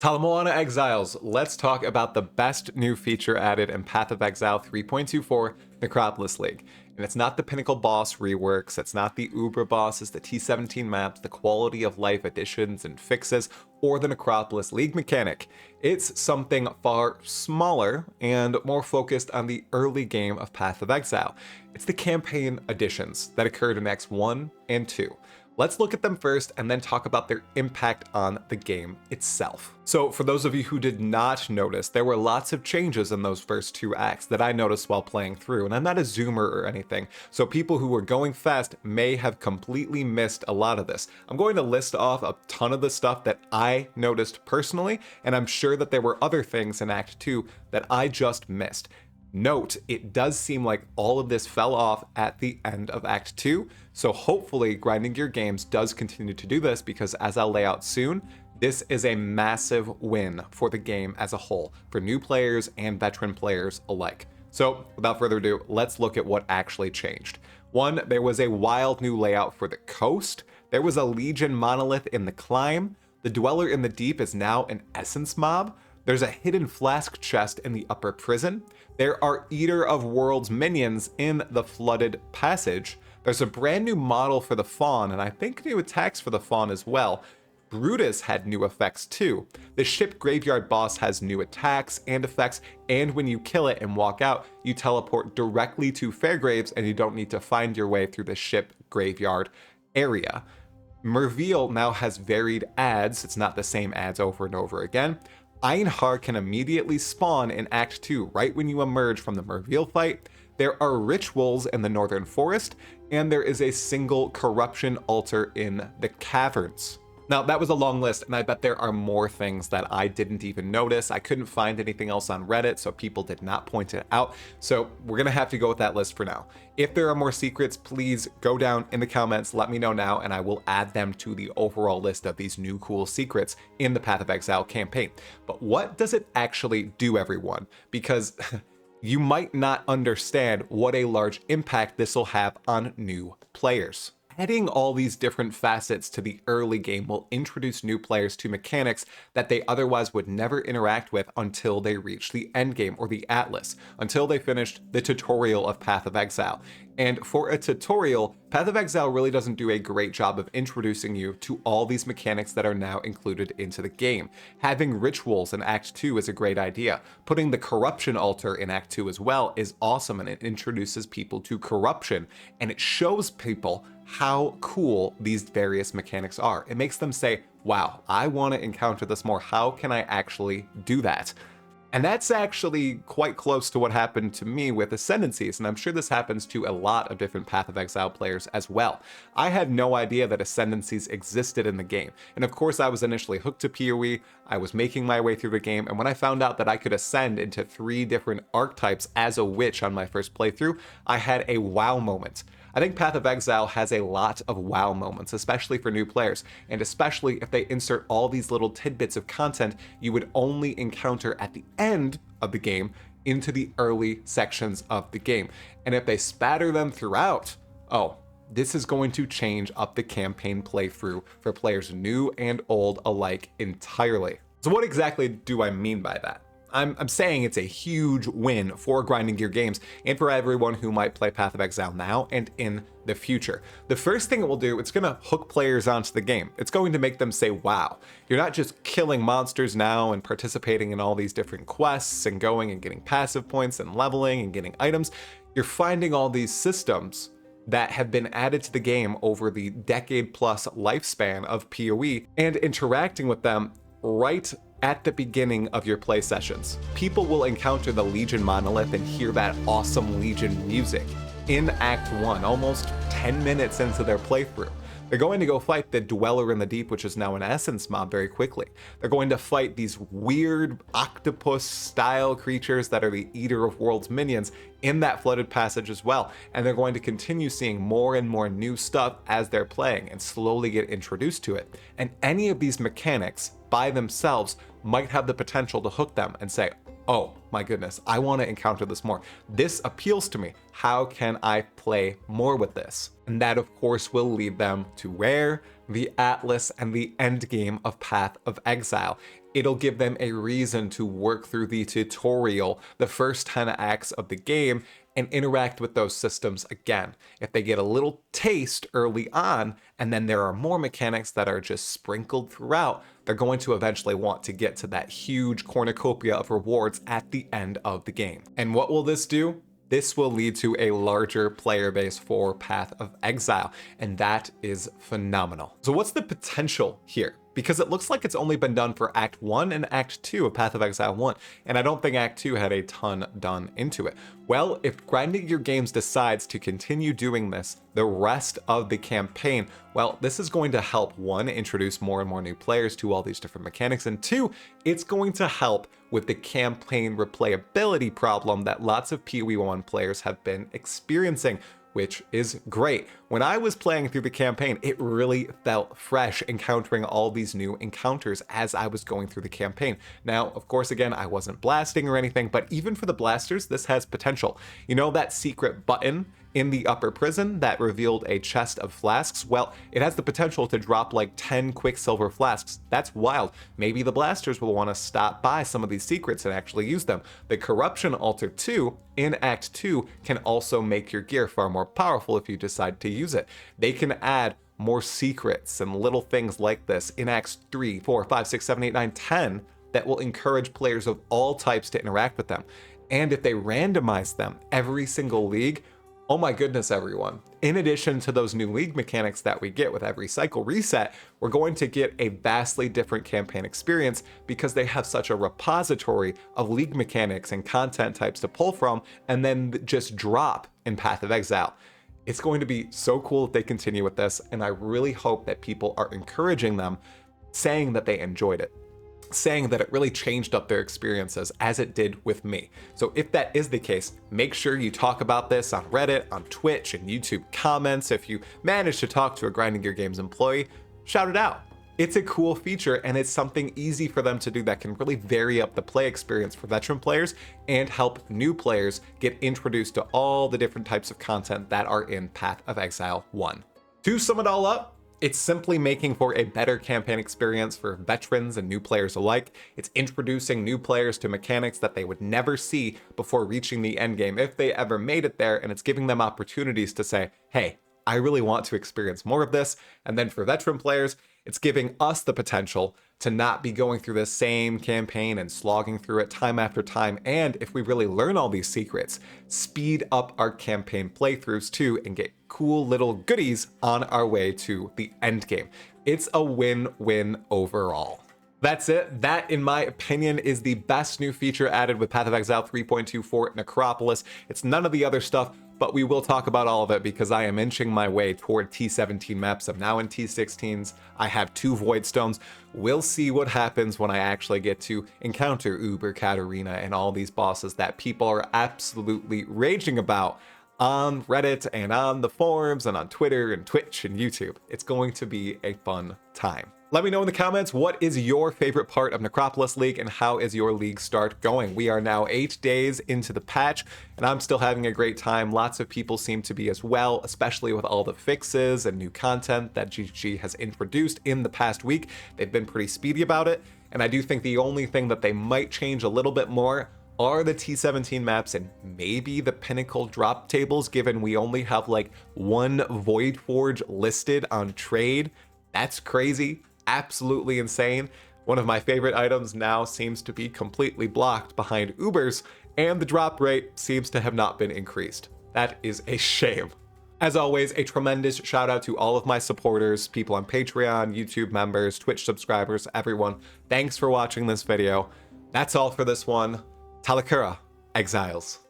Talamoana Exiles, let's talk about the best new feature added in Path of Exile 3.24 Necropolis League. And it's not the Pinnacle boss reworks, it's not the Uber bosses, the T17 maps, the quality of life additions and fixes, or the Necropolis League mechanic. It's something far smaller and more focused on the early game of Path of Exile. It's the campaign additions that occurred in Acts 1 and 2. Let's look at them first and then talk about their impact on the game itself. So for those of you who did not notice, there were lots of changes in those first two acts that I noticed while playing through, and I'm not a zoomer or anything, so people who were going fast may have completely missed a lot of this. I'm going to list off a ton of the stuff that I noticed personally, and I'm sure that there were other things in Act 2 that I just missed. Note, it does seem like all of this fell off at the end of Act 2, so hopefully grinding gear games does continue to do this, because as I'll lay out soon, this is a massive win for the game as a whole, for new players and veteran players alike. So without further ado, let's look at what actually changed. One, there was a wild new layout for the coast, there was a Legion monolith in the climb, the Dweller in the Deep is now an Essence mob, there's a hidden flask chest in the upper prison. There are Eater of Worlds minions in the flooded passage. There's a brand new model for the Fawn, and I think new attacks for the Fawn as well. Brutus had new effects too. The ship graveyard boss has new attacks and effects, and when you kill it and walk out, you teleport directly to Fairgraves and you don't need to find your way through the ship graveyard area. Merveil now has varied ads. It's not the same ads over and over again. Einhar can immediately spawn in Act 2 right when you emerge from the Merveil fight. There are rituals in the Northern Forest, and there is a single corruption altar in the caverns. Now, that was a long list, and I bet there are more things that I didn't even notice. I couldn't find anything else on Reddit, so people did not point it out. So we're gonna have to go with that list for now. If there are more secrets, please go down in the comments, let me know now, and I will add them to the overall list of these new cool secrets in the Path of Exile campaign. But what does it actually do, everyone? Because you might not understand what a large impact this will have on new players. Adding all these different facets to the early game will introduce new players to mechanics that they otherwise would never interact with until they reach the end game or the Atlas, until they finished the tutorial of Path of Exile. And for a tutorial, Path of Exile really doesn't do a great job of introducing you to all these mechanics that are now included into the game. Having rituals in Act 2 is a great idea. Putting the corruption altar in Act 2 as well is awesome, and it introduces people to corruption, and it shows people how cool these various mechanics are. It makes them say, wow, I want to encounter this more. How can I actually do that? And that's actually quite close to what happened to me with Ascendancies, and I'm sure this happens to a lot of different Path of Exile players as well. I had no idea that Ascendancies existed in the game, and of course I was initially hooked to PoE, I was making my way through the game, and when I found out that I could ascend into 3 different archetypes as a witch on my first playthrough, I had a wow moment. I think Path of Exile has a lot of wow moments, especially for new players, and especially if they insert all these little tidbits of content you would only encounter at the end of the game into the early sections of the game. And if they spatter them throughout, oh, this is going to change up the campaign playthrough for players new and old alike entirely. So what exactly do I mean by that? I'm saying it's a huge win for grinding gear games and for everyone who might play Path of Exile now and in the future. The first thing it will do, it's going to hook players onto the game. It's going to make them say, wow, you're not just killing monsters now and participating in all these different quests and going and getting passive points and leveling and getting items. You're finding all these systems that have been added to the game over the decade-plus lifespan of PoE and interacting with them right at the beginning of your play sessions. People will encounter the Legion monolith and hear that awesome Legion music in Act 1, almost 10 minutes into their playthrough. They're going to go fight the Dweller in the Deep, which is now an Essence mob, very quickly. They're going to fight these weird octopus-style creatures that are the Eater of Worlds minions in that flooded passage as well. And they're going to continue seeing more and more new stuff as they're playing and slowly get introduced to it. And any of these mechanics by themselves might have the potential to hook them and say, oh my goodness, I want to encounter this more. This appeals to me. How can I play more with this? And that of course will lead them to where? The Atlas and the end game of Path of Exile. it'll give them a reason to work through the tutorial, the first 10 acts of the game, and interact with those systems again. If they get a little taste early on, and then there are more mechanics that are just sprinkled throughout, they're going to eventually want to get to that huge cornucopia of rewards at the end of the game. And what will this do? This will lead to a larger player base for Path of Exile, and that is phenomenal. So what's the potential here? Because it looks like it's only been done for Act 1 and Act 2 of Path of Exile 1, and I don't think Act 2 had a ton done into it. Well, if Grinding Your Games decides to continue doing this the rest of the campaign, well, this is going to help, 1, introduce more and more new players to all these different mechanics, and 2, it's going to help with the campaign replayability problem that lots of PoE1 players have been experiencing, which is great. When I was playing through the campaign, it really felt fresh encountering all these new encounters as I was going through the campaign. Now, of course, again, I wasn't blasting or anything, but even for the blasters, this has potential. You know that secret button in the upper prison that revealed a chest of flasks? Well, it has the potential to drop like 10 quicksilver flasks. That's wild. Maybe the blasters will want to stop by some of these secrets and actually use them. The corruption altar 2 in Act 2 can also make your gear far more powerful if you decide to use it. They can add more secrets and little things like this in Acts 3, 4, 5, 6, 7, 8, 9, 10 that will encourage players of all types to interact with them. And if they randomize them every single league, oh my goodness, everyone. In addition to those new league mechanics that we get with every cycle reset, we're going to get a vastly different campaign experience because they have such a repository of league mechanics and content types to pull from and then just drop in Path of Exile. It's going to be so cool if they continue with this, and I really hope that people are encouraging them, saying that they enjoyed it, saying that it really changed up their experiences as it did with me. So if that is the case, make sure you talk about this on Reddit, on Twitch, and YouTube comments. If you manage to talk to a Grinding Your Games employee, shout it out. It's a cool feature, and it's something easy for them to do that can really vary up the play experience for veteran players and help new players get introduced to all the different types of content that are in Path of Exile 1. To sum it all up, it's simply making for a better campaign experience for veterans and new players alike. It's introducing new players to mechanics that they would never see before reaching the end game if they ever made it there, and it's giving them opportunities to say, hey, I really want to experience more of this. And then for veteran players, it's giving us the potential to not be going through the same campaign and slogging through it time after time. And if we really learn all these secrets, speed up our campaign playthroughs too and get cool little goodies on our way to the end game. It's a win-win overall. That's it. That, in my opinion, is the best new feature added with Path of Exile 3.24 Necropolis. It's none of the other stuff, but we will talk about all of it because I am inching my way toward T17 maps. I'm now in T16s. I have 2 Void Stones. We'll see what happens when I actually get to encounter Uber, Katarina, and all these bosses that people are absolutely raging about on Reddit and on the forums and on Twitter and Twitch and YouTube. It's going to be a fun time. Let me know in the comments, what is your favorite part of Necropolis League and how is your league start going? We are now 8 days into the patch and I'm still having a great time. Lots of people seem to be as well, especially with all the fixes and new content that GG has introduced in the past week. They've been pretty speedy about it, and I do think the only thing that they might change a little bit more are the T17 maps and maybe the Pinnacle drop tables, given we only have like 1 Void Forge listed on trade. That's crazy. Absolutely insane. One of my favorite items now seems to be completely blocked behind Ubers, and the drop rate seems to have not been increased. That is a shame. As always, a tremendous shout out to all of my supporters, people on Patreon, YouTube members, Twitch subscribers, everyone. Thanks for watching this video. That's all for this one. Talkative, Exiles.